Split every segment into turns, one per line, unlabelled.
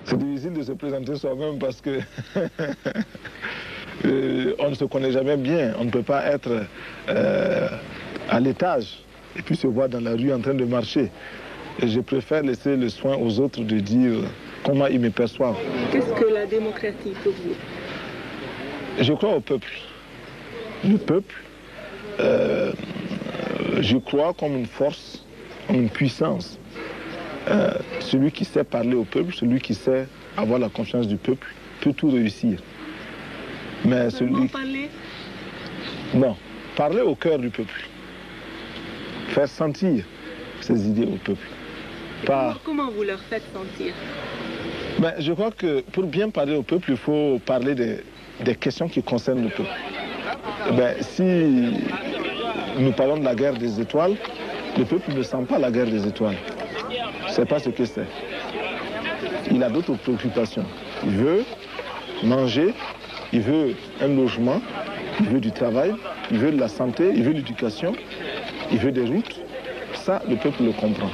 C'est difficile de se présenter soi-même parce que on ne se connaît jamais bien. On ne peut pas être à l'étage et puis se voir dans la rue en train de marcher. Et je préfère laisser le soin aux autres de dire comment ils me perçoivent.
Qu'est-ce que la démocratie pour vous?
Je crois au peuple. Le peuple, je crois comme une force, comme une puissance. Celui qui sait parler au peuple, celui qui sait avoir la confiance du peuple, peut tout réussir. Mais celui...
parler?
Non, parler au cœur du peuple. Faire sentir ses idées au peuple.
Comment vous leur faites sentir?
Ben, je crois que pour bien parler au peuple, il faut parler des questions qui concernent le peuple. Ben, si nous parlons de la guerre des étoiles, le peuple ne sent pas la guerre des étoiles. Je ne sais pas ce que c'est. Il a d'autres préoccupations. Il veut manger, il veut un logement, il veut du travail, il veut de la santé, il veut l'éducation, il veut des routes. Ça, le peuple le comprend.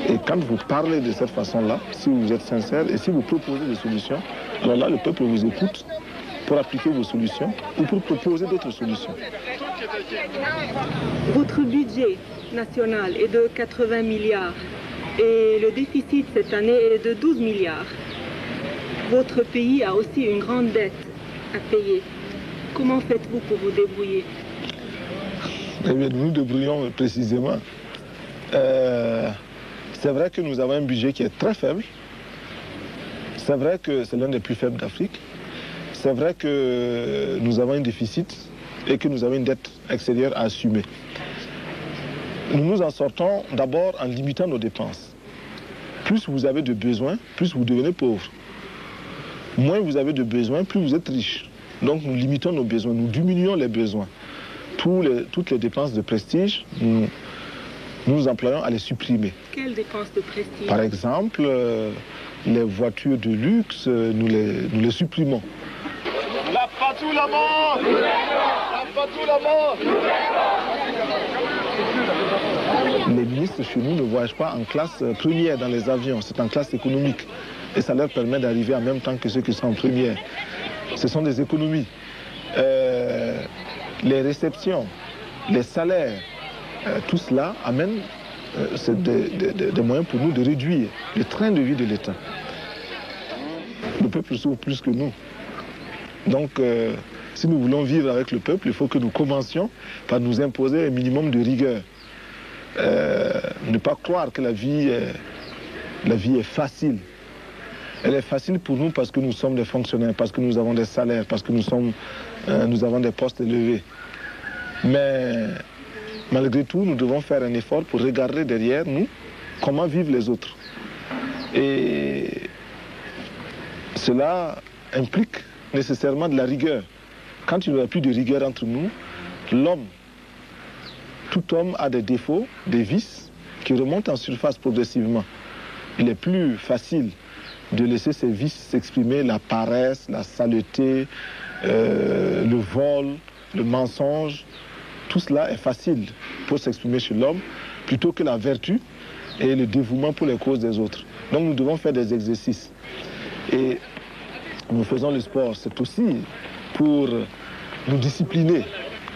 Et quand vous parlez de cette façon-là, si vous êtes sincère et si vous proposez des solutions, alors là, le peuple vous écoute pour appliquer vos solutions ou pour proposer d'autres solutions.
Votre budget national est de 80 milliards et le déficit cette année est de 12 milliards. Votre pays a aussi une grande dette à payer. Comment faites-vous pour vous débrouiller?
Eh bien, nous nous débrouillons précisément. C'est vrai que nous avons un budget qui est très faible. C'est vrai que c'est l'un des plus faibles d'Afrique. C'est vrai que nous avons un déficit et que nous avons une dette extérieure à assumer. Nous nous en sortons d'abord en limitant nos dépenses. Plus vous avez de besoins, plus vous devenez pauvre. Moins vous avez de besoins, plus vous êtes riche. Donc nous limitons nos besoins, nous diminuons les besoins. Toutes les dépenses de prestige, nous nous employons à les supprimer.
Quelles dépenses de prestige?
Par exemple, les voitures de luxe, nous les supprimons.
La patou la mort! La patou la mort!
Les ministres chez nous ne voyagent pas en classe première dans les avions, c'est en classe économique. Et ça leur permet d'arriver en même temps que ceux qui sont en première. Ce sont des économies. Les réceptions, les salaires, tout cela amène des moyens pour nous de réduire le train de vie de l'État. Le peuple souffre plus que nous. Donc, si nous voulons vivre avec le peuple, il faut que nous commencions par nous imposer un minimum de rigueur. Ne pas croire que la vie est facile. Elle est facile pour nous parce que nous sommes des fonctionnaires, parce que nous avons des salaires, parce que nous avons des postes élevés. Mais malgré tout, nous devons faire un effort pour regarder derrière nous comment vivent les autres. Et cela implique nécessairement de la rigueur. Quand il n'y a plus de rigueur entre nous, tout homme a des défauts, des vices qui remontent en surface progressivement. Il est plus facile de laisser ces vices s'exprimer, la paresse, la saleté, le vol, le mensonge. Tout cela est facile pour s'exprimer chez l'homme, plutôt que la vertu et le dévouement pour les causes des autres. Donc nous devons faire des exercices. Et nous faisons le sport, c'est aussi pour nous discipliner.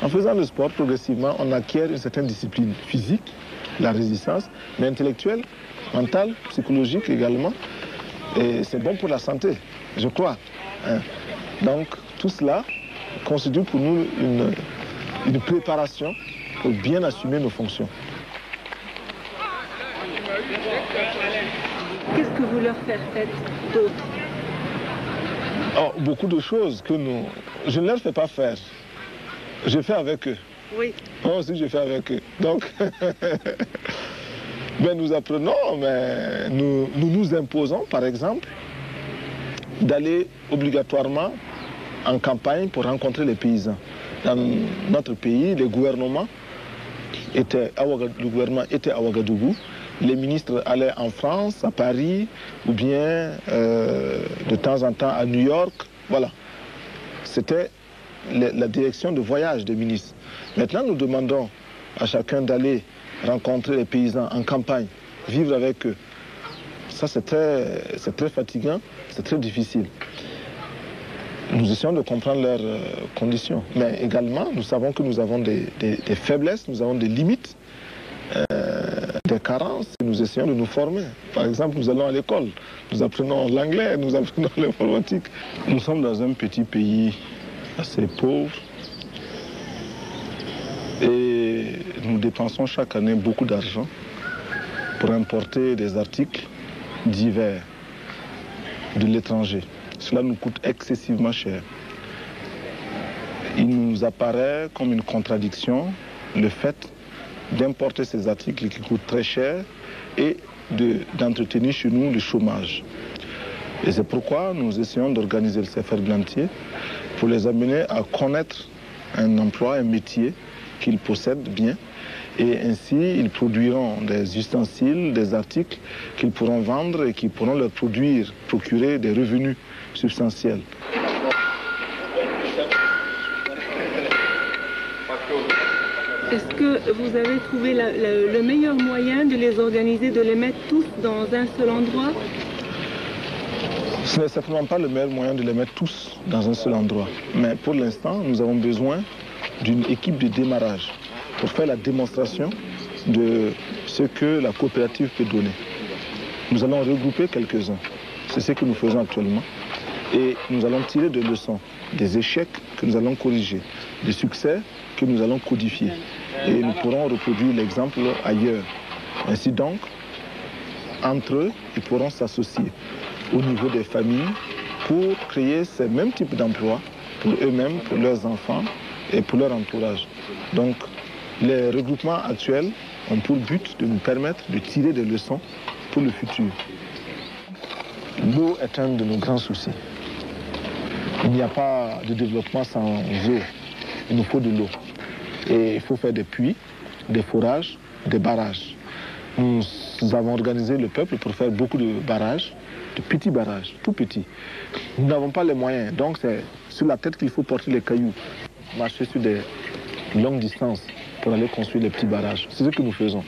En faisant le sport, progressivement, on acquiert une certaine discipline physique, la résistance, mais intellectuelle, mentale, psychologique également. Et c'est bon pour la santé, je crois. Donc tout cela constitue pour nous une préparation pour bien assumer nos fonctions.
Qu'est-ce que vous leur faites d'autre?
Oh, beaucoup de choses que je ne leur fais pas faire. Je fais avec eux.
Oui.
Moi aussi, je fais avec eux. Donc, nous apprenons, mais nous imposons, par exemple, d'aller obligatoirement en campagne pour rencontrer les paysans. Dans notre pays, le gouvernement était à Ouagadougou. Les ministres allaient en France, à Paris, ou bien de temps en temps à New York. Voilà. C'était la direction de voyage des ministres. Maintenant, nous demandons à chacun d'aller rencontrer les paysans en campagne, vivre avec eux. Ça, c'est très fatigant, c'est très difficile. Nous essayons de comprendre leurs conditions. Mais également, nous savons que nous avons des faiblesses, nous avons des limites, des carences. Et nous essayons de nous former. Par exemple, nous allons à l'école, nous apprenons l'anglais, nous apprenons l'informatique. Nous sommes dans un petit pays assez pauvre. Et nous dépensons chaque année beaucoup d'argent pour importer des articles divers de l'étranger. Cela nous coûte excessivement cher. Il nous apparaît comme une contradiction le fait d'importer ces articles qui coûtent très cher et d'entretenir chez nous le chômage. Et c'est pourquoi nous essayons d'organiser le Seferglantier pour les amener à connaître un emploi, un métier qu'ils possèdent bien. Et ainsi, ils produiront des ustensiles, des articles qu'ils pourront vendre et qui pourront leur procurer des revenus substantiels.
Est-ce que vous avez trouvé le meilleur moyen de les organiser, de les mettre tous dans un seul endroit?
Ce n'est certainement pas le meilleur moyen de les mettre tous dans un seul endroit. Mais pour l'instant, nous avons besoin d'une équipe de démarrage pour faire la démonstration de ce que la coopérative peut donner. Nous allons regrouper quelques-uns. C'est ce que nous faisons actuellement. Et nous allons tirer des leçons, des échecs que nous allons corriger, des succès que nous allons codifier. Et nous pourrons reproduire l'exemple ailleurs. Ainsi donc, entre eux, ils pourront s'associer au niveau des familles pour créer ces mêmes types d'emplois pour eux-mêmes, pour leurs enfants et pour leur entourage. Donc, les regroupements actuels ont pour but de nous permettre de tirer des leçons pour le futur. L'eau est un de nos grands soucis. Il n'y a pas de développement sans eau. Il nous faut de l'eau. Et il faut faire des puits, des forages, des barrages. Nous avons organisé le peuple pour faire beaucoup de barrages, de petits barrages, tout petits. Nous n'avons pas les moyens, donc c'est sur la tête qu'il faut porter les cailloux, marcher sur des longues distances pour aller construire les petits barrages. C'est ce que nous faisons.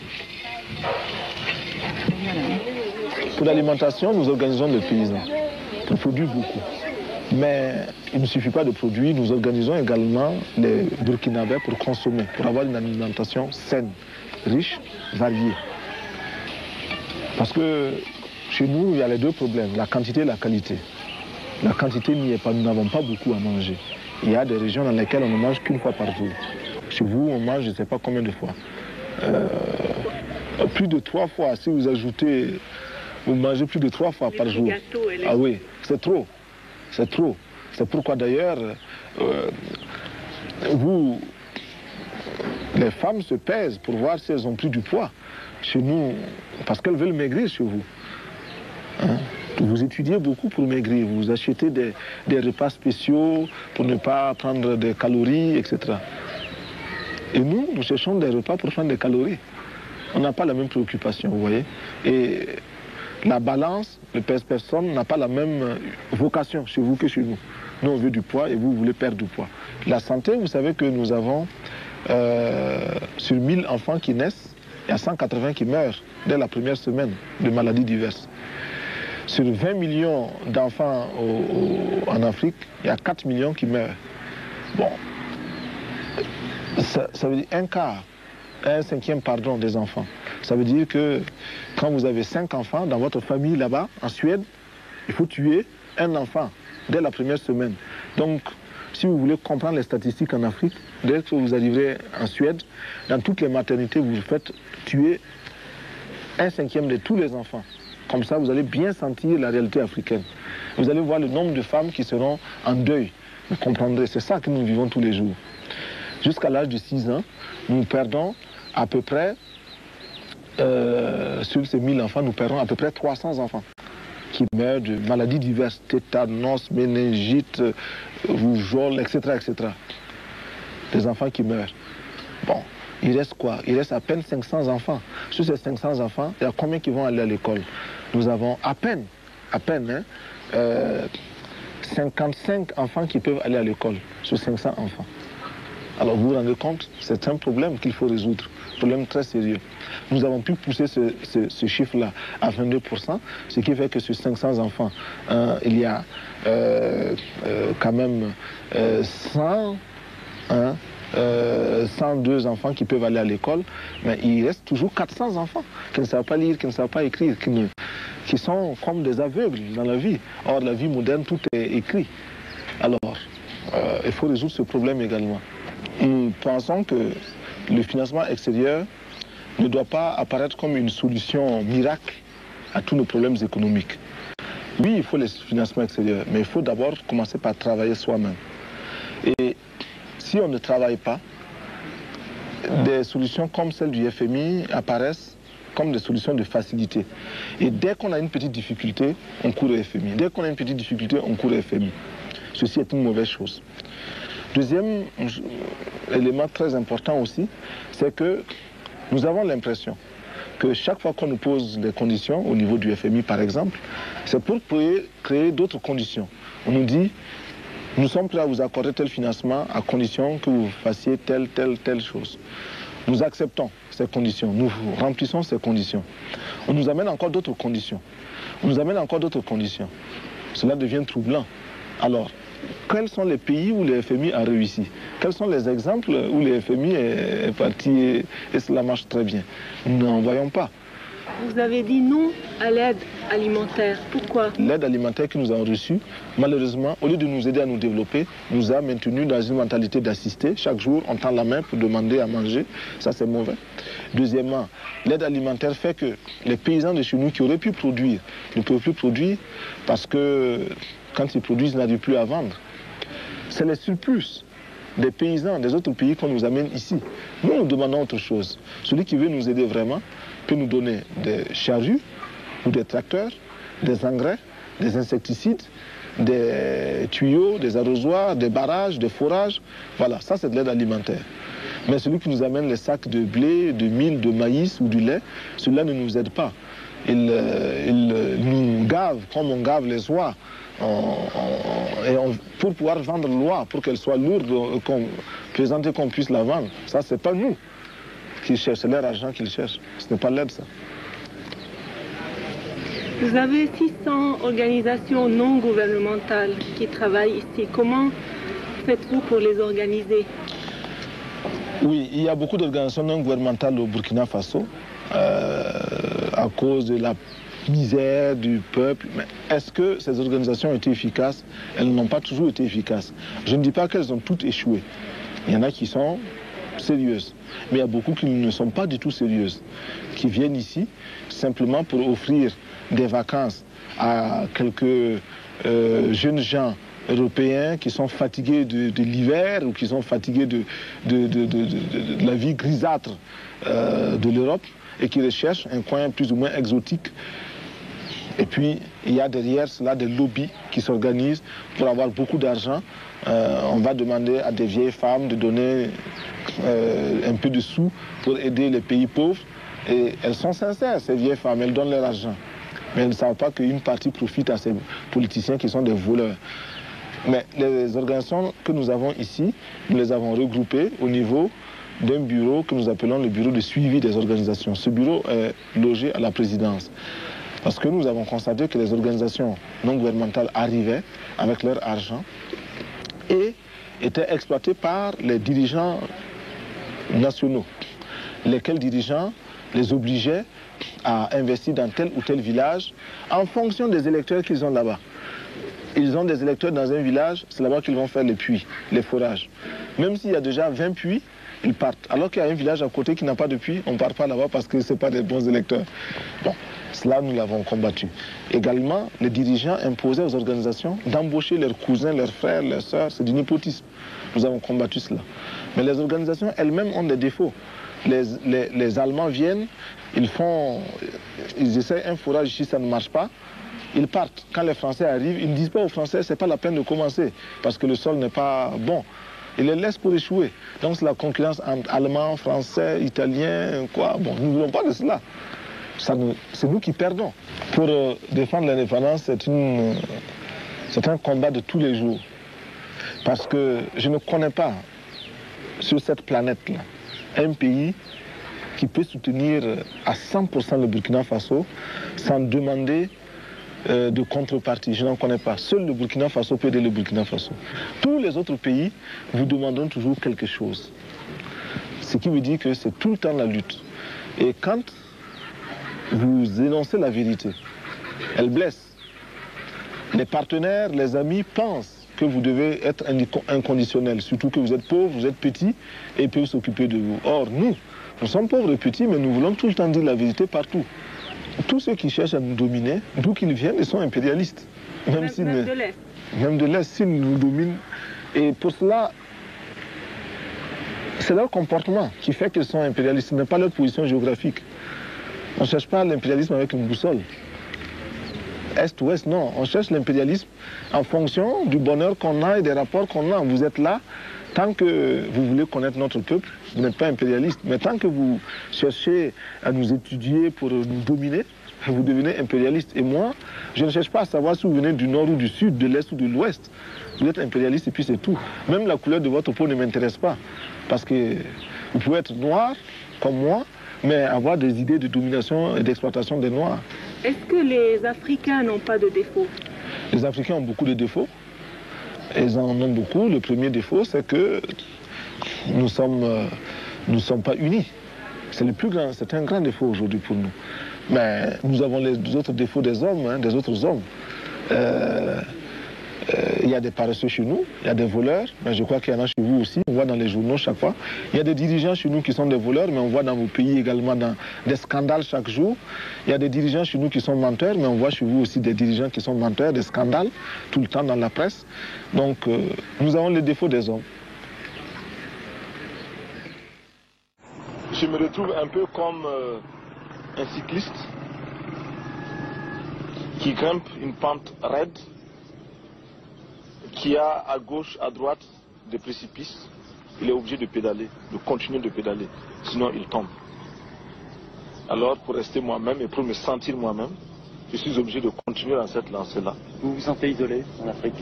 Pour l'alimentation, nous organisons des paysans qui produisent beaucoup. Mais il ne suffit pas de produire, nous organisons également les Burkinabés pour consommer, pour avoir une alimentation saine, riche, variée. Parce que chez nous, il y a les deux problèmes, la quantité et la qualité. La quantité n'y est pas, nous n'avons pas beaucoup à manger. Il y a des régions dans lesquelles on ne mange qu'une fois par jour. Chez vous, on mange je ne sais pas combien de fois. Plus de 3 fois, si vous ajoutez, vous mangez plus de 3 fois par jour. Ah oui, c'est trop. C'est trop. C'est pourquoi d'ailleurs, les femmes se pèsent pour voir si elles ont pris du poids chez nous, parce qu'elles veulent maigrir chez vous. Hein? Vous étudiez beaucoup pour maigrir, vous achetez des repas spéciaux pour ne pas prendre des calories, etc. Et nous cherchons des repas pour prendre des calories. On n'a pas la même préoccupation, vous voyez. Et la balance, le pèse-personne, n'a pas la même vocation chez vous que chez nous. Nous, on veut du poids et vous voulez perdre du poids. La santé, vous savez que nous avons sur 1000 enfants qui naissent, il y a 180 qui meurent dès la première semaine de maladies diverses. Sur 20 millions d'enfants en Afrique, il y a 4 millions qui meurent. Bon, ça veut dire un cinquième des enfants. Ça veut dire que quand vous avez 5 enfants dans votre famille là-bas, en Suède, il faut tuer un enfant dès la première semaine. Donc, si vous voulez comprendre les statistiques en Afrique, dès que vous arriverez en Suède, dans toutes les maternités, vous faites tuer un cinquième de tous les enfants. Comme ça, vous allez bien sentir la réalité africaine. Vous allez voir le nombre de femmes qui seront en deuil. Vous comprendrez, c'est ça que nous vivons tous les jours. Jusqu'à l'âge de 6 ans, nous perdons à peu près, sur ces 1000 enfants, nous perdons à peu près 300 enfants qui meurent de maladies diverses, tétanos, méningite, rougeole, etc., etc. Des enfants qui meurent. Bon, il reste quoi? Il reste à peine 500 enfants. Sur ces 500 enfants, il y a combien qui vont aller à l'école? Nous avons à peine, 55 enfants qui peuvent aller à l'école sur 500 enfants. Alors vous vous rendez compte, c'est un problème qu'il faut résoudre, un problème très sérieux. Nous avons pu pousser ce chiffre-là à 22%, ce qui fait que sur 500 enfants, il y a quand même 102 enfants qui peuvent aller à l'école, mais il reste toujours 400 enfants qui ne savent pas lire, qui ne savent pas écrire, qui sont comme des aveugles dans la vie. Or, la vie moderne, tout est écrit. Alors, il faut résoudre ce problème également. Nous pensons que le financement extérieur ne doit pas apparaître comme une solution miracle à tous nos problèmes économiques. Oui, il faut les financements extérieurs, mais il faut d'abord commencer par travailler soi-même. Et si on ne travaille pas, des solutions comme celle du FMI apparaissent comme des solutions de facilité. Et dès qu'on a une petite difficulté, on court au FMI. Dès qu'on a une petite difficulté, on court au FMI. Ceci est une mauvaise chose. Deuxième élément très important aussi, c'est que nous avons l'impression que chaque fois qu'on nous pose des conditions, au niveau du FMI par exemple, c'est pour créer d'autres conditions. On nous dit, nous sommes prêts à vous accorder tel financement à condition que vous fassiez telle chose. Nous acceptons ces conditions, nous remplissons ces conditions. On nous amène encore d'autres conditions. On nous amène encore d'autres conditions. Cela devient troublant. Alors, quels sont les pays où le FMI a réussi? Quels sont les exemples où le FMI est parti et cela marche très bien? Nous n'en voyons pas.
Vous avez dit non à l'aide alimentaire. Pourquoi? L'aide
alimentaire que nous avons reçue, malheureusement, au lieu de nous aider à nous développer, nous a maintenus dans une mentalité d'assister. Chaque jour, on tend la main pour demander à manger. Ça, c'est mauvais. Deuxièmement, l'aide alimentaire fait que les paysans de chez nous qui auraient pu produire ne peuvent plus produire parce que quand ils produisent, ils n'arrivent plus à vendre. C'est les surplus des paysans des autres pays qu'on nous amène ici. Nous, nous demandons autre chose. Celui qui veut nous aider vraiment peut nous donner des charrues ou des tracteurs, des engrais, des insecticides, des tuyaux, des arrosoirs, des barrages, des forages. Voilà, ça c'est de l'aide alimentaire. Mais celui qui nous amène les sacs de blé, de mil, de maïs ou du lait, celui-là ne nous aide pas. Il nous gave comme on gave les oies. Pour pouvoir vendre l'oie, pour qu'elle soit lourde, présenter qu'on puisse la vendre. Ça, c'est pas nous qui cherchent, c'est leur argent qu'ils cherchent. Ce n'est pas l'aide, ça.
Vous avez 600 organisations non gouvernementales qui travaillent ici. Comment faites-vous pour les organiser?
Oui, il y a beaucoup d'organisations non gouvernementales au Burkina Faso à cause de la misère du peuple. Mais est-ce que ces organisations ont été efficaces? Elles n'ont pas toujours été efficaces. Je ne dis pas qu'elles ont toutes échoué. Il y en a qui sont sérieuses. Mais il y a beaucoup qui ne sont pas du tout sérieuses, qui viennent ici simplement pour offrir des vacances à quelques jeunes gens européens qui sont fatigués de l'hiver ou qui sont fatigués de la vie grisâtre de l'Europe et qui recherchent un coin plus ou moins exotique. Et puis, il y a derrière cela des lobbies qui s'organisent pour avoir beaucoup d'argent. On va demander à des vieilles femmes de donner un peu de sous pour aider les pays pauvres. Et elles sont sincères, ces vieilles femmes, elles donnent leur argent. Mais elles ne savent pas qu'une partie profite à ces politiciens qui sont des voleurs. Mais les organisations que nous avons ici, nous les avons regroupées au niveau d'un bureau que nous appelons le bureau de suivi des organisations. Ce bureau est logé à la présidence. Parce que nous avons constaté que les organisations non gouvernementales arrivaient avec leur argent et étaient exploitées par les dirigeants nationaux, lesquels dirigeants les obligeaient à investir dans tel ou tel village en fonction des électeurs qu'ils ont là-bas. Ils ont des électeurs dans un village, c'est là-bas qu'ils vont faire les puits, les forages. Même s'il y a déjà 20 puits, ils partent. Alors qu'il y a un village à côté qui n'a pas de puits, on ne part pas là-bas parce que ce n'est pas des bons électeurs. Bon, cela, nous l'avons combattu. Également, les dirigeants imposaient aux organisations d'embaucher leurs cousins, leurs frères, leurs sœurs. C'est du népotisme. Nous avons combattu cela. Mais les organisations elles-mêmes ont des défauts. Les Allemands viennent, ils essaient un forage ici, ça ne marche pas. Ils partent. Quand les Français arrivent, ils ne disent pas aux Français, c'est pas la peine de commencer parce que le sol n'est pas bon. Ils les laissent pour échouer. Donc c'est la concurrence entre Allemands, Français, Italiens, quoi. Bon, nous ne voulons pas de cela. C'est nous qui perdons. Pour défendre l'indépendance, c'est un combat de tous les jours. Parce que je ne connais pas sur cette planète-là un pays qui peut soutenir à 100% le Burkina Faso sans demander de contrepartie. Je n'en connais pas. Seul le Burkina Faso peut aider le Burkina Faso. Tous les autres pays vous demanderont toujours quelque chose. Ce qui veut dire que c'est tout le temps la lutte. Et quand vous énoncez la vérité, elle blesse. Les partenaires, les amis pensent que vous devez être inconditionnel, surtout que vous êtes pauvre, vous êtes petit et ils peuvent s'occuper de vous. Or, nous sommes pauvres et petits, mais nous voulons tout le temps dire la vérité partout. Tous ceux qui cherchent à nous dominer, d'où qu'ils viennent, ils sont impérialistes. Même
de l'Est.
Même de l'Est, s'ils nous dominent. Et pour cela, c'est leur comportement qui fait qu'ils sont impérialistes, ce n'est pas leur position géographique. On ne cherche pas l'impérialisme avec une boussole. Est-ouest, non. On cherche l'impérialisme en fonction du bonheur qu'on a et des rapports qu'on a. Vous êtes là, tant que vous voulez connaître notre peuple, vous n'êtes pas impérialiste. Mais tant que vous cherchez à nous étudier pour nous dominer, vous devenez impérialiste. Et moi, je ne cherche pas à savoir si vous venez du nord ou du sud, de l'est ou de l'ouest. Vous êtes impérialiste et puis c'est tout. Même la couleur de votre peau ne m'intéresse pas. Parce que vous pouvez être noir comme moi, mais avoir des idées de domination et d'exploitation des Noirs.
Est-ce que les Africains n'ont pas de défauts?
Les Africains ont beaucoup de défauts. Ils en ont beaucoup. Le premier défaut, c'est que nous ne sommes pas unis. C'est le plus grand, c'est un grand défaut aujourd'hui pour nous. Mais nous avons les autres défauts des hommes, hein, des autres hommes. Il y a des paresseux chez nous, il y a des voleurs, mais je crois qu'il y en a chez vous aussi, on voit dans les journaux chaque fois. Il y a des dirigeants chez nous qui sont des voleurs, mais on voit dans vos pays également des scandales chaque jour. Il y a des dirigeants chez nous qui sont menteurs, mais on voit chez vous aussi des dirigeants qui sont menteurs, des scandales, tout le temps dans la presse. Donc nous avons les défauts des hommes. Je me retrouve un peu comme un cycliste qui grimpe une pente raide, qui a à gauche, à droite des précipices. Il est obligé de pédaler, de continuer de pédaler, sinon il tombe. Alors pour rester moi-même et pour me sentir moi-même, je suis obligé de continuer dans cette lancée-là.
Vous vous sentez isolé en Afrique?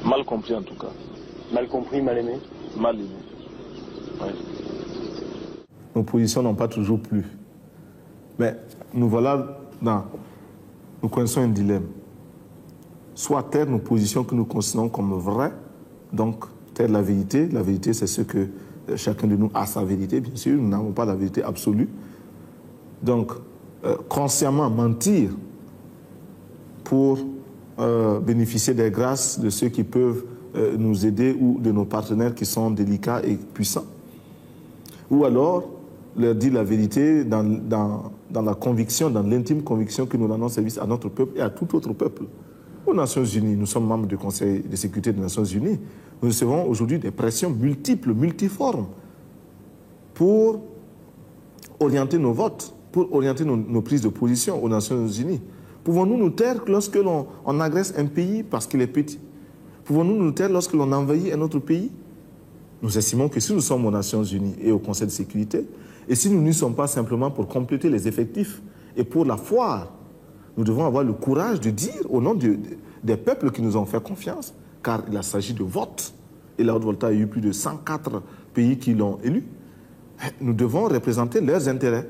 Mal compris en tout cas.
Mal compris, mal aimé?
Mal aimé, oui. Nos positions n'ont pas toujours plu. Mais nous voilà nous connaissons un dilemme. Soit taire nos positions que nous considérons comme vraies, donc taire la vérité. La vérité, c'est ce que chacun de nous a sa vérité, bien sûr. Nous n'avons pas la vérité absolue. Donc, consciemment mentir pour bénéficier des grâces de ceux qui peuvent nous aider ou de nos partenaires qui sont délicats et puissants. Ou alors, leur dire la vérité dans la conviction, dans l'intime conviction que nous rendons service à notre peuple et à tout autre peuple. Aux Nations Unies, nous sommes membres du Conseil de sécurité des Nations Unies. Nous recevons aujourd'hui des pressions multiples, multiformes pour orienter nos votes, pour orienter nos prises de position aux Nations Unies. Pouvons-nous nous taire lorsque l'on agresse un pays parce qu'il est petit? Pouvons-nous nous taire lorsque l'on envahit un autre pays? Nous estimons que si nous sommes aux Nations Unies et au Conseil de sécurité, et si nous n'y sommes pas simplement pour compléter les effectifs et pour la foire, nous devons avoir le courage de dire au nom des peuples qui nous ont fait confiance, car il s'agit de vote, et la Haute-Volta a eu plus de 104 pays qui l'ont élu, nous devons représenter leurs intérêts.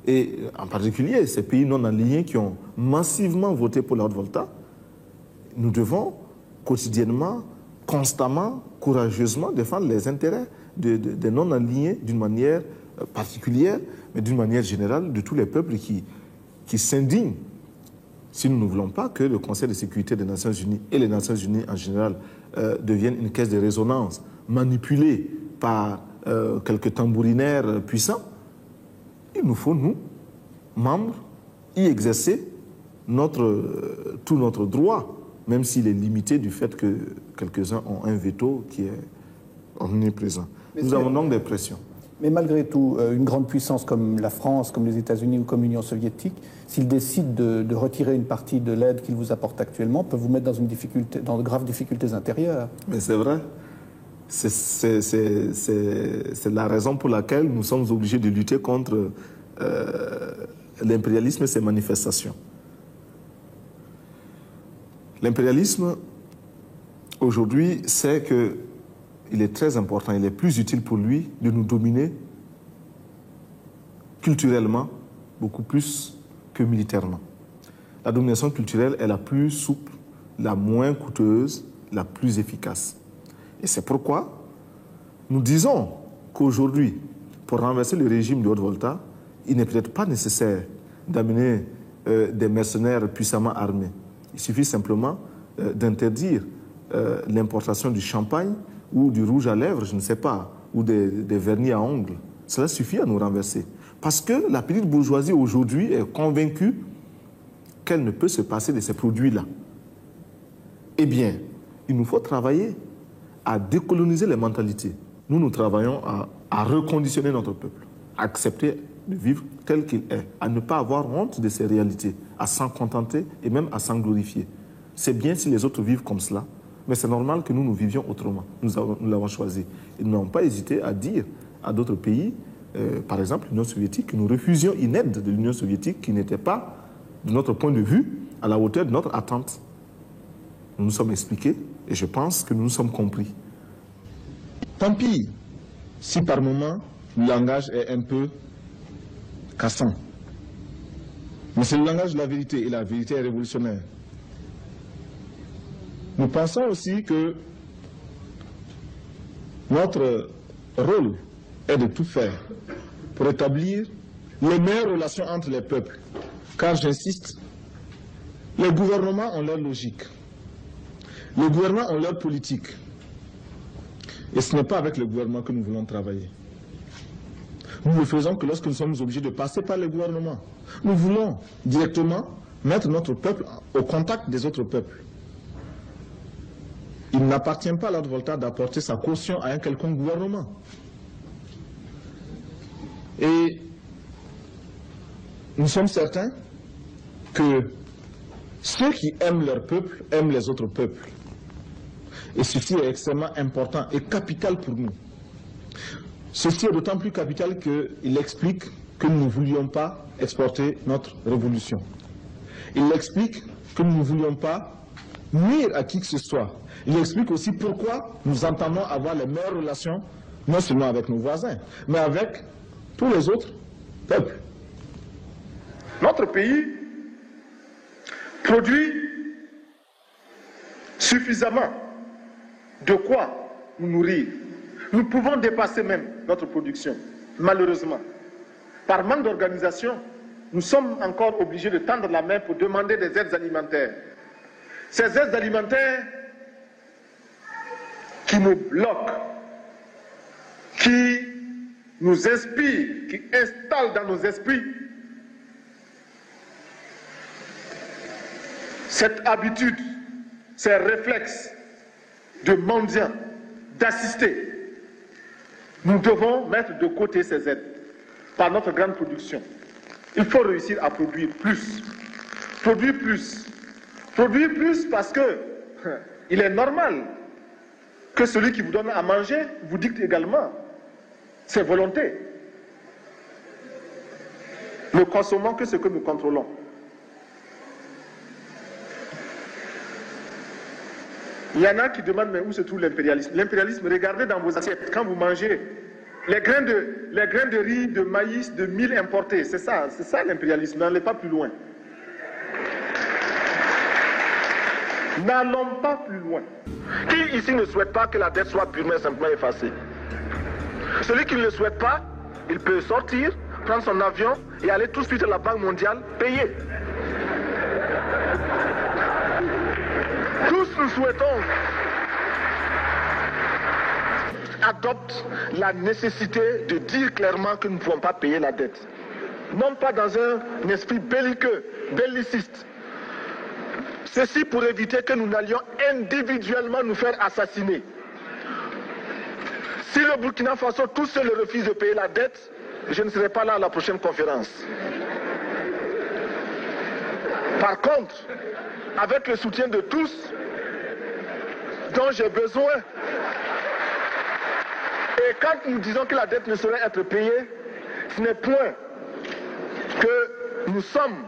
Et en particulier, ces pays non alignés qui ont massivement voté pour la Haute-Volta, nous devons quotidiennement, constamment, courageusement défendre les intérêts des non alignés d'une manière particulière, mais d'une manière générale de tous les peuples qui s'indignent. Si nous ne voulons pas que le Conseil de sécurité des Nations Unies et les Nations Unies en général deviennent une caisse de résonance manipulée par quelques tambourinaires puissants, il nous faut, nous, membres, y exercer tout notre droit, même s'il est limité du fait que quelques-uns ont un veto qui est omniprésent. Nous avons donc des pressions.
Mais malgré tout, une grande puissance comme la France, comme les États-Unis ou comme l'Union soviétique, s'ils décident de retirer une partie de l'aide qu'ils vous apportent actuellement, peuvent vous mettre dans de graves difficultés intérieures.
Mais c'est vrai. C'est la raison pour laquelle nous sommes obligés de lutter contre l'impérialisme et ses manifestations. L'impérialisme, aujourd'hui, c'est qu'il il est très important, il est plus utile pour lui de nous dominer culturellement, beaucoup plus que militairement. La domination culturelle est la plus souple, la moins coûteuse, la plus efficace. Et c'est pourquoi nous disons qu'aujourd'hui, pour renverser le régime de Haute-Volta, il n'est peut-être pas nécessaire d'amener des mercenaires puissamment armés. Il suffit simplement d'interdire l'importation du champagne ou du rouge à lèvres, je ne sais pas, ou des vernis à ongles. Cela suffit à nous renverser. Parce que la petite bourgeoisie aujourd'hui est convaincue qu'elle ne peut se passer de ces produits-là. Eh bien, il nous faut travailler à décoloniser les mentalités. Nous travaillons à reconditionner notre peuple, à accepter de vivre tel qu'il est, à ne pas avoir honte de ces réalités, à s'en contenter et même à s'en glorifier. C'est bien si les autres vivent comme cela, mais c'est normal que nous vivions autrement. Nous l'avons choisi. Ils n'ont pas hésité à dire à d'autres pays, par exemple l'Union soviétique, que nous refusions une aide de l'Union soviétique qui n'était pas, de notre point de vue, à la hauteur de notre attente. Nous nous sommes expliqués et je pense que nous nous sommes compris. Tant pis si par moment le langage est un peu cassant. Mais c'est le langage de la vérité et la vérité est révolutionnaire. Nous pensons aussi que notre rôle est de tout faire pour établir les meilleures relations entre les peuples. Car j'insiste, les gouvernements ont leur logique. Les gouvernements ont leur politique. Et ce n'est pas avec le gouvernement que nous voulons travailler. Nous ne faisons que lorsque nous sommes obligés de passer par le gouvernement. Nous voulons directement mettre notre peuple au contact des autres peuples. Il n'appartient pas à Haute-Volta d'apporter sa caution à un quelconque gouvernement. Et nous sommes certains que ceux qui aiment leur peuple aiment les autres peuples. Et ceci est extrêmement important et capital pour nous. Ceci est d'autant plus capital qu'il explique que nous ne voulions pas exporter notre révolution. Il explique que nous ne voulions pas nuire à qui que ce soit. Il explique aussi pourquoi nous entendons avoir les meilleures relations, non seulement avec nos voisins, mais avec tous les autres peuples.
Notre pays produit suffisamment de quoi nous nourrir. Nous pouvons dépasser même notre production, malheureusement. Par manque d'organisation, nous sommes encore obligés de tendre la main pour demander des aides alimentaires. Ces aides alimentaires qui nous bloquent, qui nous inspirent, qui installent dans nos esprits cette habitude, ces réflexes de mendiants, d'assister. Nous devons mettre de côté ces aides par notre grande production. Il faut réussir à produire plus. Produire plus. Produire plus parce que il est normal que celui qui vous donne à manger vous dicte également ses volontés. Ne consommons que ce que nous contrôlons. Il y en a qui demandent mais où se trouve l'impérialisme? L'impérialisme, regardez dans vos assiettes, quand vous mangez les grains de riz, de maïs, de mil importés, c'est ça l'impérialisme, n'allez pas plus loin. N'allons pas plus loin. Qui ici ne souhaite pas que la dette soit purement et simplement effacée? Celui qui ne le souhaite pas, il peut sortir, prendre son avion et aller tout de suite à la Banque mondiale payer. Tous nous souhaitons adopter la nécessité de dire clairement que nous ne pouvons pas payer la dette. Non pas dans un esprit belliqueux, belliciste. Ceci pour éviter que nous n'allions individuellement nous faire assassiner. Si le Burkina Faso tout seul refuse de payer la dette, je ne serai pas là à la prochaine conférence. Par contre, avec le soutien de tous, dont j'ai besoin, et quand nous disons que la dette ne saurait être payée, ce n'est point que nous sommes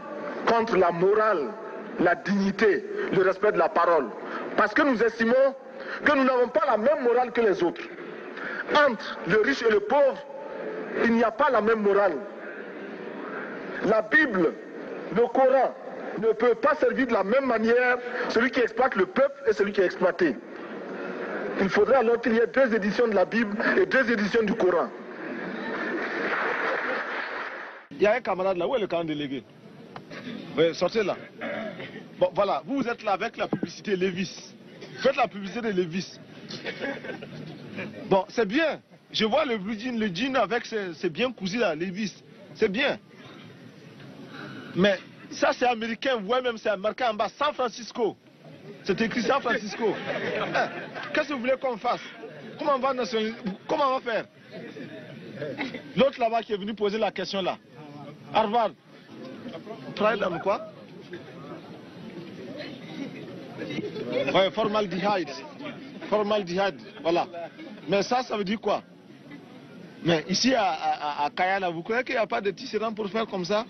contre la morale, la dignité, le respect de la parole. Parce que nous estimons que nous n'avons pas la même morale que les autres. Entre le riche et le pauvre, il n'y a pas la même morale. La Bible, le Coran, ne peut pas servir de la même manière celui qui exploite le peuple et celui qui est exploité. Il faudrait alors qu'il y ait 2 éditions de la Bible et 2 éditions du Coran.
Il y a un camarade là, où est le camarade délégué? Oui, sortez là. Bon, voilà, vous êtes là avec la publicité Levi's. Faites la publicité de Levi's. Bon, c'est bien. Je vois le blue jean, le jean avec c'est bien cousu là, Levi's. C'est bien. Mais ça c'est américain, vous voyez même c'est marqué en bas, San Francisco. C'est écrit San Francisco. Qu'est-ce que vous voulez qu'on fasse? Comment on va nationaliser? Comment on va faire? L'autre là-bas qui est venu poser la question là. Harvard. Pride en quoi? Ouais, formaldehyde. Formaldehyde, voilà. Mais ça veut dire quoi? Mais ici à Kayala, vous croyez qu'il n'y a pas de tisserand pour faire comme ça?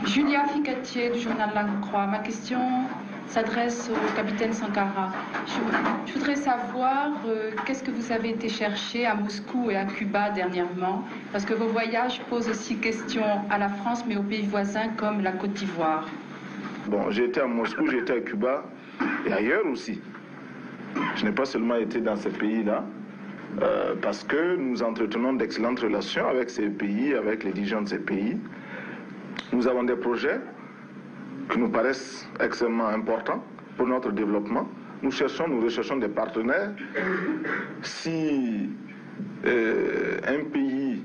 Julia Ficatier du journal La Croix. Ma question s'adresse au capitaine Sankara. Je voudrais savoir qu'est-ce que vous avez été chercher à Moscou et à Cuba dernièrement, parce que vos voyages posent aussi question à la France, mais aux pays voisins comme la Côte d'Ivoire.
Bon, j'ai été à Moscou, j'ai été à Cuba et ailleurs aussi. Je n'ai pas seulement été dans ces pays-là, parce que nous entretenons d'excellentes relations avec ces pays, avec les dirigeants de ces pays. Nous avons des projets qui nous paraissent extrêmement importants pour notre développement. Nous recherchons des partenaires. Si un pays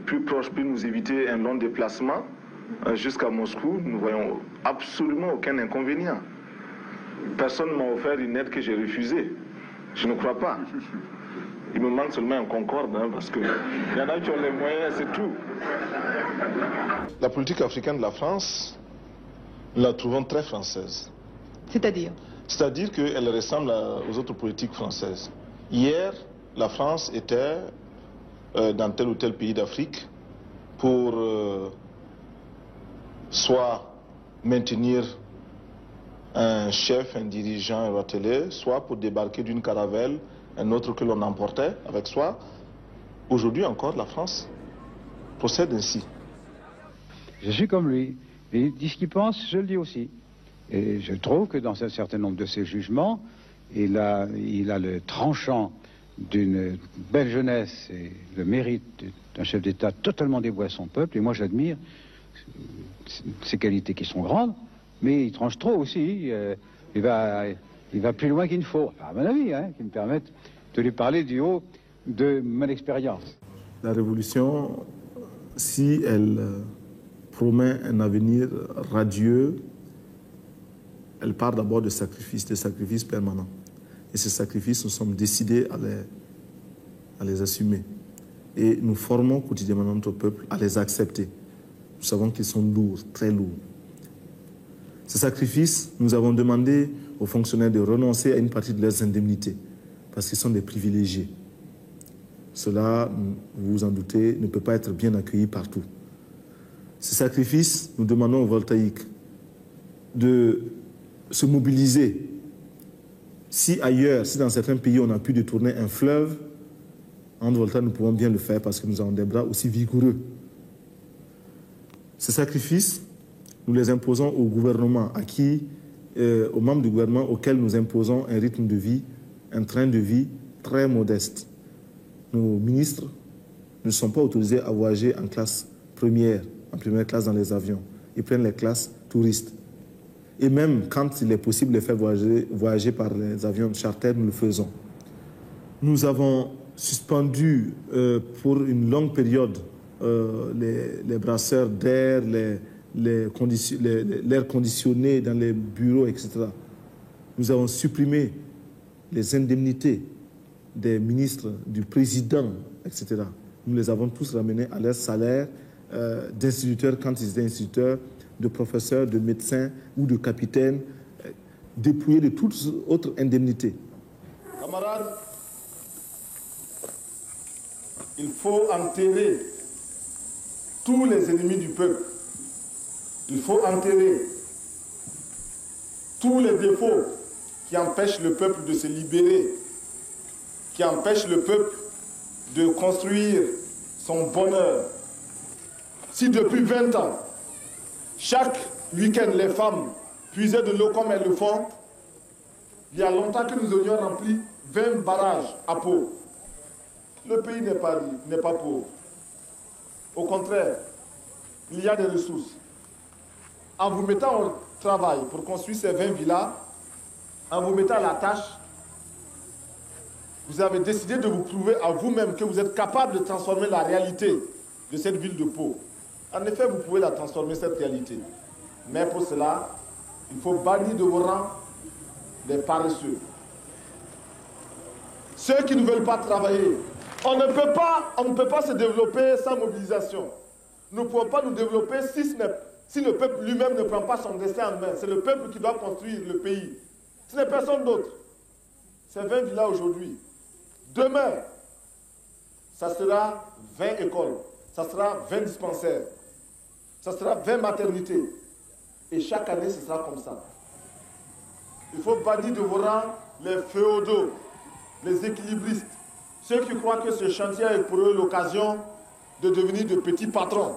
plus proche peut nous éviter un long déplacement jusqu'à Moscou, nous ne voyons absolument aucun inconvénient. Personne ne m'a offert une aide que j'ai refusée. Je ne crois pas. Il me manque seulement un Concorde, parce qu'il y en a qui ont les moyens, c'est tout.
La politique africaine de la France, nous la trouvons très française.
C'est-à-dire?
C'est-à-dire qu'elle ressemble aux autres politiques françaises. Hier, la France était dans tel ou tel pays d'Afrique pour soit maintenir un chef, un dirigeant retelé, soit pour débarquer d'une caravelle, un autre que l'on emportait avec soi. Aujourd'hui encore, la France procède ainsi.
Je suis comme lui. Il dit ce qu'il pense, je le dis aussi. Et je trouve que dans un certain nombre de ses jugements, il a le tranchant d'une belle jeunesse et le mérite d'un chef d'État totalement dévoué à son peuple. Et moi, j'admire ses qualités qui sont grandes, mais il tranche trop aussi. Il va plus loin qu'il ne faut, à mon avis, qui me permette de lui parler du haut de mon expérience.
La révolution, si elle promet un avenir radieux, elle part d'abord de sacrifices permanents. Et ces sacrifices, nous sommes décidés à les assumer. Et nous formons quotidiennement notre peuple à les accepter. Nous savons qu'ils sont lourds, très lourds. Ces sacrifices, nous avons demandé aux fonctionnaires de renoncer à une partie de leurs indemnités, parce qu'ils sont des privilégiés. Cela, vous vous en doutez, ne peut pas être bien accueilli partout. Ces sacrifices, nous demandons aux voltaïques de se mobiliser. Si ailleurs, si dans certains pays, on a pu détourner un fleuve, en Volta, nous pouvons bien le faire parce que nous avons des bras aussi vigoureux. Ces sacrifices, nous les imposons au gouvernement, aux membres du gouvernement auxquels nous imposons un rythme de vie, un train de vie très modeste. Nos ministres ne sont pas autorisés à voyager en classe première, en première classe dans les avions. Ils prennent les classes touristes. Et même quand il est possible de les faire voyager par les avions charter, nous le faisons. Nous avons suspendu pour une longue période les brasseurs d'air, l'air conditionné dans les bureaux, etc. Nous avons supprimé les indemnités des ministres, du président, etc. Nous les avons tous ramenés à leur salaire d'instituteurs quand ils étaient instituteurs, de professeurs, de médecins ou de capitaines, dépouillés de toutes autres indemnités.
Camarades, il faut enterrer tous les ennemis du peuple. Il faut enterrer tous les défauts qui qui empêche le peuple de se libérer, qui empêche le peuple de construire son bonheur. Si depuis 20 ans, chaque week-end, les femmes puisaient de l'eau comme elles le font, il y a longtemps que nous aurions rempli 20 barrages à Pau. Le pays n'est pas pauvre. Au contraire, il y a des ressources. En vous mettant au travail pour construire ces 20 villas, en vous mettant à la tâche, vous avez décidé de vous prouver à vous-même que vous êtes capable de transformer la réalité de cette ville de Pau. En effet, vous pouvez la transformer, cette réalité. Mais pour cela, il faut bannir de vos rangs les paresseux. Ceux qui ne veulent pas travailler. On ne peut pas se développer sans mobilisation. Nous ne pouvons pas nous développer si le peuple lui-même ne prend pas son destin en main. C'est le peuple qui doit construire le pays. Ce n'est personne d'autre. C'est 20 villas aujourd'hui. Demain, ça sera 20 écoles, ça sera 20 dispensaires, ça sera 20 maternités. Et chaque année, ce sera comme ça. Il faut bannir de vos rangs les féodaux, les équilibristes, ceux qui croient que ce chantier est pour eux l'occasion de devenir de petits patrons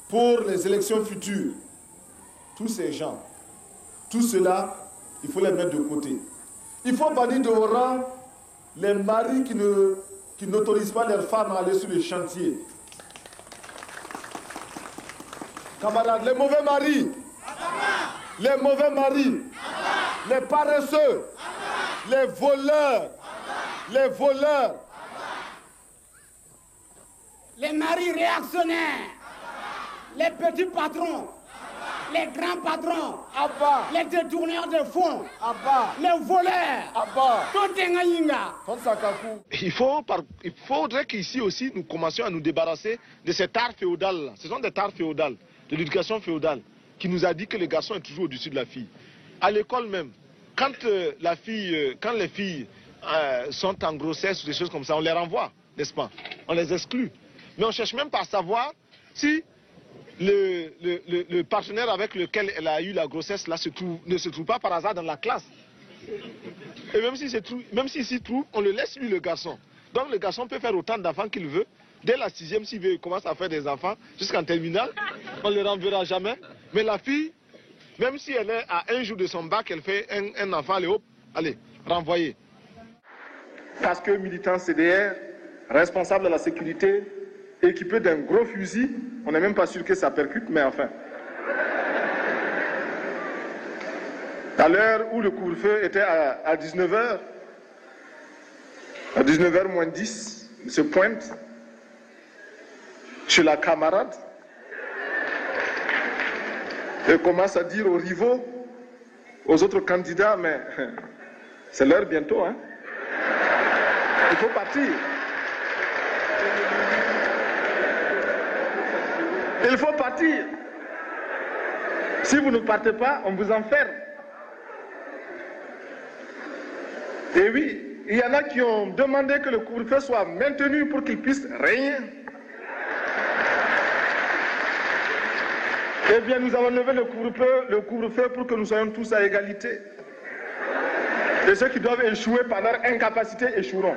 pour les élections futures. Tous ces gens, tout cela, il faut les mettre de côté. Il faut bannir de vos rangs les maris qui n'autorisent pas leurs femmes à aller sur les chantiers. Camarades, les mauvais maris, les paresseux, les voleurs,
les maris réactionnaires, les petits patrons, les grands patrons, les détourneurs de fonds, les voleurs,
Il faudrait qu'ici aussi nous commencions à nous débarrasser de cet art féodal. Ce sont des arts féodales, de l'éducation féodale, qui nous a dit que le garçon est toujours au-dessus de la fille. À l'école même, quand les filles sont en grossesse ou des choses comme ça, on les renvoie, n'est-ce pas? On les exclut. Mais on ne cherche même pas à savoir si le partenaire avec lequel elle a eu la grossesse là ne se trouve pas par hasard dans la classe. Et même s'il s'y trouve, on le laisse lui, le garçon. Donc le garçon peut faire autant d'enfants qu'il veut. Dès la 6e, s'il veut, il commence à faire des enfants jusqu'en terminale. On ne le renverra jamais. Mais la fille, même si elle est à un jour de son bac, elle fait un enfant, allez, renvoyée.
Parce que militant CDR, responsable de la sécurité, équipé d'un gros fusil, on n'est même pas sûr que ça percute, mais enfin. À l'heure où le couvre-feu était à 19h, à 19h moins 10, il se pointe chez la camarade et commence à dire aux rivaux, aux autres candidats, mais c'est l'heure bientôt, hein? Il faut partir. Il faut partir. Si vous ne partez pas, on vous enferme. Et oui, il y en a qui ont demandé que le couvre-feu soit maintenu pour qu'il puisse régner. Eh bien, nous avons levé le couvre-feu pour que nous soyons tous à égalité. Et ceux qui doivent échouer par leur incapacité échoueront.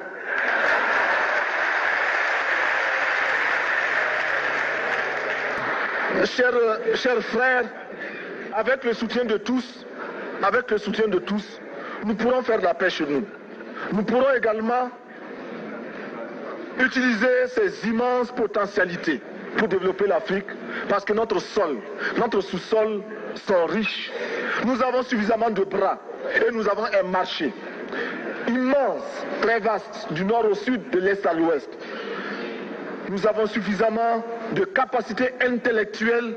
Chers frères, avec le soutien de tous, nous pourrons faire la paix chez nous. Nous pourrons également utiliser ces immenses potentialités pour développer l'Afrique, parce que notre sous-sol sont riches. Nous avons suffisamment de bras et nous avons un marché immense, très vaste, du nord au sud, de l'est à l'ouest. Nous avons suffisamment de capacités intellectuelles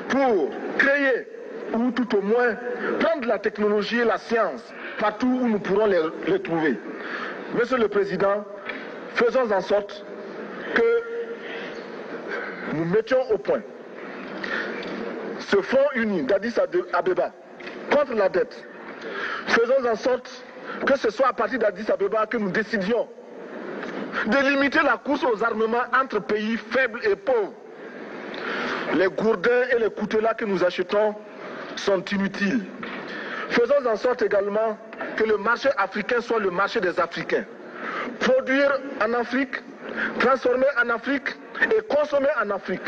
pour créer, ou tout au moins prendre la technologie et la science partout où nous pourrons les trouver. Monsieur le Président, faisons en sorte que nous mettions au point ce front uni d'Addis Abeba contre la dette. Faisons en sorte que ce soit à partir d'Addis Abeba que nous décidions de limiter la course aux armements entre pays faibles et pauvres. Les gourdins et les coutelas que nous achetons sont inutiles. Faisons en sorte également que le marché africain soit le marché des Africains. Produire en Afrique, transformer en Afrique et consommer en Afrique.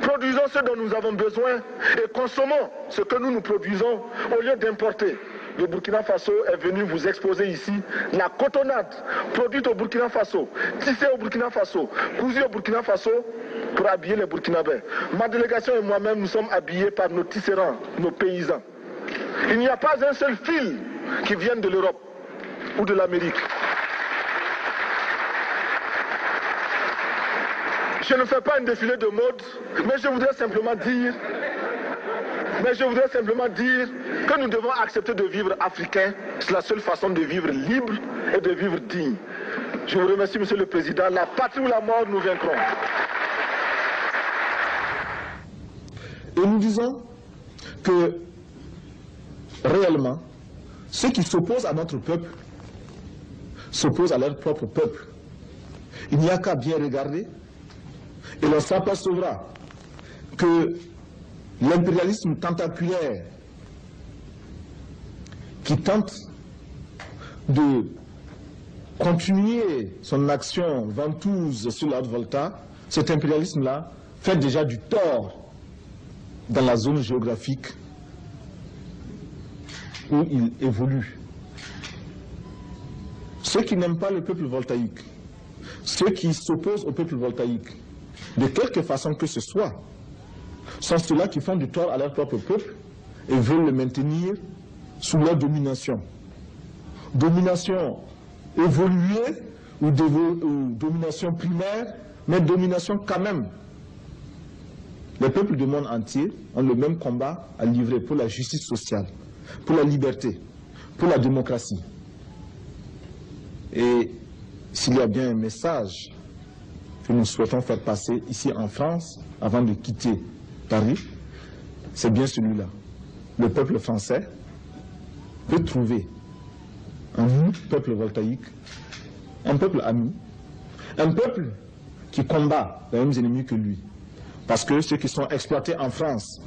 Produisons ce dont nous avons besoin et consommons ce que nous produisons au lieu d'importer. Le Burkina Faso est venu vous exposer ici la cotonnade produite au Burkina Faso, tissée au Burkina Faso, cousue au Burkina Faso pour habiller les Burkinabés. Ma délégation et moi-même, nous sommes habillés par nos tisserands, nos paysans. Il n'y a pas un seul fil qui vienne de l'Europe ou de l'Amérique. Je ne fais pas un défilé de mode, mais je voudrais simplement dire que nous devons accepter de vivre africain. C'est la seule façon de vivre libre et de vivre digne. Je vous remercie, Monsieur le Président. La patrie ou la mort, nous vaincrons.
Et nous disons que réellement, ceux qui s'opposent à notre peuple s'opposent à leur propre peuple. Il n'y a qu'à bien regarder et l'on s'apercevra que l'impérialisme tentaculaire qui tente de continuer son action ventouse sur la Haute-Volta, cet impérialisme-là fait déjà du tort dans la zone géographique où il évolue. Ceux qui n'aiment pas le peuple voltaïque, ceux qui s'opposent au peuple voltaïque, de quelque façon que ce soit, sont ceux-là qui font du tort à leur propre peuple et veulent le maintenir sous leur domination. Domination évoluée ou domination primaire, mais domination quand même. Les peuples du monde entier ont le même combat à livrer pour la justice sociale, pour la liberté, pour la démocratie. Et s'il y a bien un message que nous souhaitons faire passer ici en France, avant de quitter Paris, c'est bien celui-là. Le peuple français peut trouver en nous, peuple voltaïque, un peuple ami, un peuple qui combat les mêmes ennemis que lui. Parce que ceux qui sont exploités en France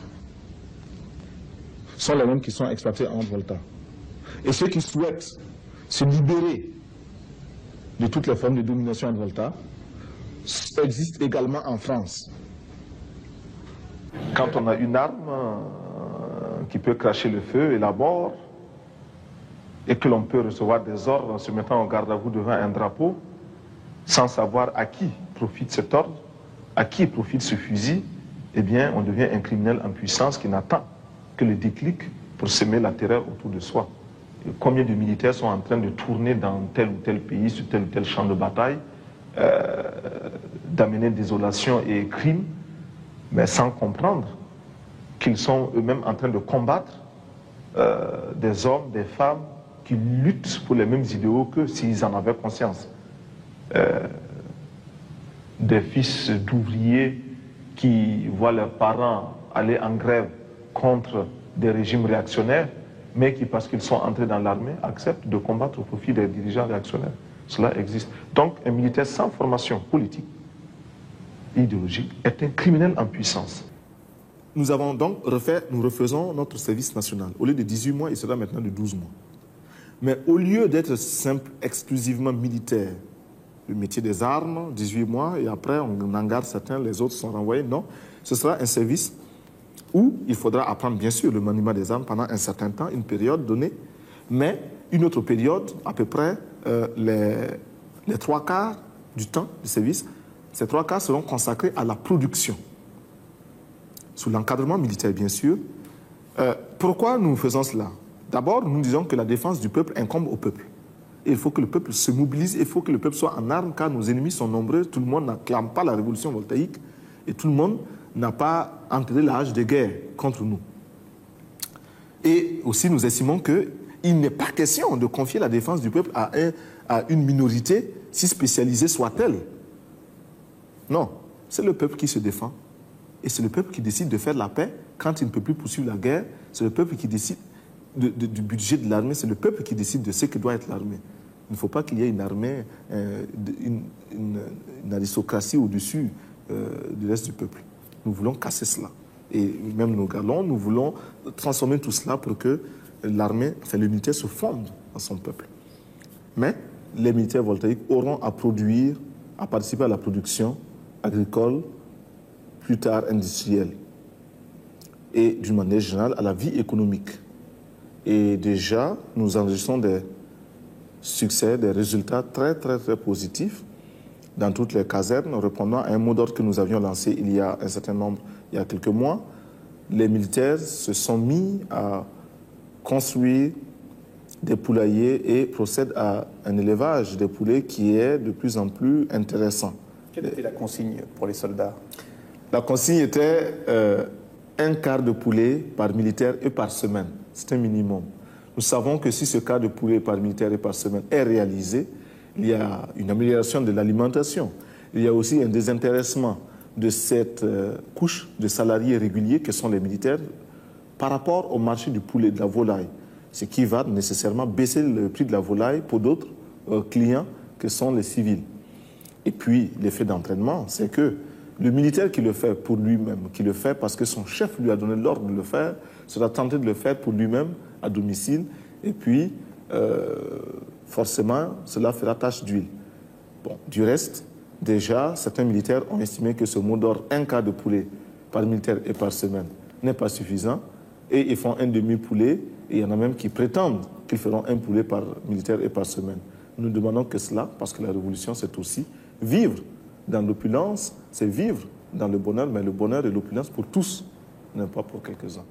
sont les mêmes qui sont exploités en Volta. Et ceux qui souhaitent se libérer de toutes les formes de domination en Volta existent également en France.
Quand on a une arme qui peut cracher le feu et la mort, et que l'on peut recevoir des ordres en se mettant en garde à vous devant un drapeau, sans savoir à qui profite cet ordre, à qui profite ce fusil, eh bien, on devient un criminel en puissance qui n'attend que le déclic pour semer la terreur autour de soi. Et combien de militaires sont en train de tourner dans tel ou tel pays, sur tel ou tel champ de bataille, d'amener désolation et crime, mais sans comprendre qu'ils sont eux-mêmes en train de combattre des hommes, des femmes qui luttent pour les mêmes idéaux qu'eux s'ils en avaient conscience. Des fils d'ouvriers qui voient leurs parents aller en grève contre des régimes réactionnaires, mais qui, parce qu'ils sont entrés dans l'armée, acceptent de combattre au profit des dirigeants réactionnaires. Cela existe. Donc, un militaire sans formation politique, idéologique, est un criminel en puissance.
Nous avons donc nous refaisons notre service national. Au lieu de 18 mois, il sera maintenant de 12 mois. Mais au lieu d'être simple, exclusivement militaire, le métier des armes, 18 mois, et après on en garde certains, les autres sont renvoyés, non. Ce sera un service où il faudra apprendre bien sûr le maniement des armes pendant un certain temps, une période donnée, mais une autre période, à peu près les 3/4 du temps du service, ces 3/4 seront consacrés à la production, sous l'encadrement militaire bien sûr. Pourquoi nous faisons cela? D'abord, nous disons que la défense du peuple incombe au peuple. Et il faut que le peuple se mobilise, il faut que le peuple soit en armes, car nos ennemis sont nombreux, tout le monde n'acclame pas la révolution voltaïque, et tout le monde n'a pas entré la hache de guerre contre nous. Et aussi, nous estimons qu'il n'est pas question de confier la défense du peuple à une minorité, si spécialisée soit-elle. Non, c'est le peuple qui se défend. Et c'est le peuple qui décide de faire la paix quand il ne peut plus poursuivre la guerre. C'est le peuple qui décide du budget de l'armée. C'est le peuple qui décide de ce que doit être l'armée. Il ne faut pas qu'il y ait une armée, une aristocratie au-dessus du reste du peuple. Nous voulons casser cela. Et même nos galons, nous voulons transformer tout cela pour que l'armée, enfin l'unité se fonde son peuple. Mais les militaires voltaïques auront à produire, à participer à la production agricole, plus tard industrielle, et d'une manière générale à la vie économique. Et déjà, nous enregistrons des succès, des résultats très positifs dans toutes les casernes, répondant à un mot d'ordre que nous avions lancé il y a un certain nombre, il y a quelques mois. Les militaires se sont mis à construire des poulaillers et procèdent à un élevage des poulets qui est de plus en plus intéressant.
Quelle était la consigne pour les soldats?
La consigne était un quart de poulet par militaire et par semaine. C'est un minimum. Nous savons que si ce quart de poulet par militaire et par semaine est réalisé, il y a une amélioration de l'alimentation. Il y a aussi un désintéressement de cette couche de salariés réguliers que sont les militaires par rapport au marché du poulet et de la volaille, ce qui va nécessairement baisser le prix de la volaille pour d'autres clients que sont les civils. Et puis, l'effet d'entraînement, c'est que le militaire qui le fait pour lui-même, qui le fait parce que son chef lui a donné l'ordre de le faire, sera tenté de le faire pour lui-même à domicile, et puis forcément, cela fera tache d'huile. Bon, du reste, déjà, certains militaires ont estimé que ce mot d'ordre, un quart de poulet par militaire et par semaine, n'est pas suffisant, et ils font un demi-poulet, et il y en a même qui prétendent qu'ils feront un poulet par militaire et par semaine. Nous ne demandons que cela, parce que la révolution, c'est aussi vivre dans l'opulence, c'est vivre dans le bonheur, mais le bonheur et l'opulence pour tous, non pas pour quelques-uns.